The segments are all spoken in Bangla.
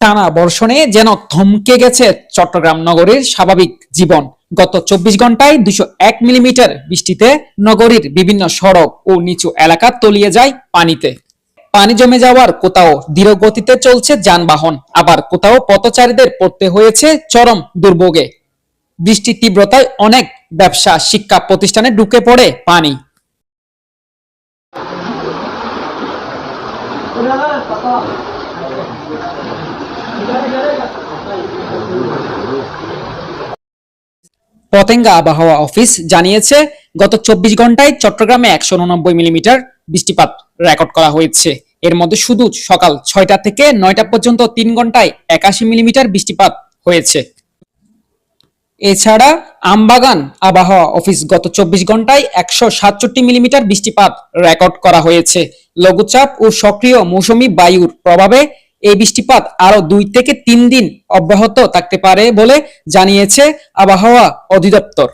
টানা বর্ষণে যেন থমকে গেছে চট্টগ্রাম নগরীর স্বাভাবিক জীবন। গত 24 ঘন্টায় 201 মিলিমিটার বৃষ্টিতে নগরীর বিভিন্ন সড়ক ও নিচু এলাকা তলিয়ে যায় পানিতে। পানি জমে যাওয়ার কোথাও ধীর গতিতে চলছে যানবাহন, আবার কোথাও পথচারীদের পড়তে হয়েছে চরম দুর্ভোগে। বৃষ্টির তীব্রতায় অনেক ব্যবসা, শিক্ষা প্রতিষ্ঠানে ঢুকে পড়ে পানি। পতেঙ্গা আবহাওয়া অফিস জানিয়েছে, গত 24 ঘন্টায় চট্টগ্রামে 189 মিলিমিটার বৃষ্টিপাত রেকর্ড করা হয়েছে। এর মধ্যে শুধু সকাল 6টা থেকে 9টা পর্যন্ত 3 ঘন্টায় 81 মিলিমিটার বৃষ্টিপাত হয়েছে। এছাড়া আমবাগান আবহাওয়া অফিস গত 24 ঘন্টায় 167 মিলিমিটার বৃষ্টিপাত রেকর্ড করা হয়েছে। লঘুচাপ ও সক্রিয় মৌসুমী বায়ুর প্রভাবে এই বৃষ্টিপাত আরো 2 থেকে 3 দিন অব্যাহত থাকতে পারে বলে জানিয়েছে আবহাওয়া অধিদপ্তর।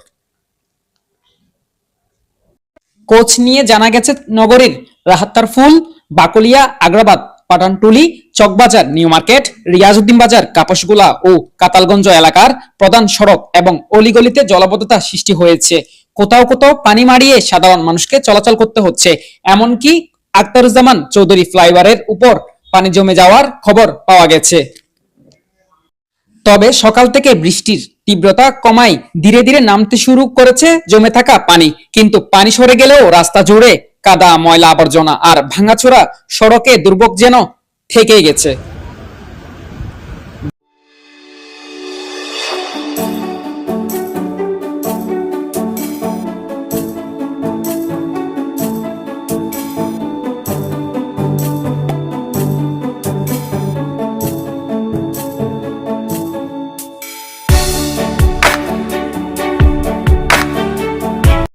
কোচ নিয়ে জানা গেছে, নগরীর রাহাত্তারপুল, বাকলিয়া, আগ্রাবাদ, পাঠানটুলি, চকবাজার, নিউ মার্কেট, রিয়াজউদ্দিন বাজার, কাপাসগোলা ও কাতালগঞ্জ এলাকার প্রধান সড়ক এবং অলিগলিতে জলাবদ্ধতা সৃষ্টি হয়েছে। কোথাও কোথাও পানি মাড়িয়ে সাধারণ মানুষকে চলাচল করতে হচ্ছে। এমনকি আখতারুজ্জামান চৌধুরী ফ্লাইওভারের উপর পানি জমে যাওয়ার খবর পাওয়া গেছে। তবে সকাল থেকে বৃষ্টির তীব্রতা কমায় ধীরে ধীরে নামতে শুরু করেছে জমে থাকা পানি। কিন্তু পানি সরে গেলেও রাস্তা জুড়ে কাদা, ময়লা, আবর্জনা আর ভাঙাচোরা সড়কে দুর্ভোগ যেন থেকেই গেছে।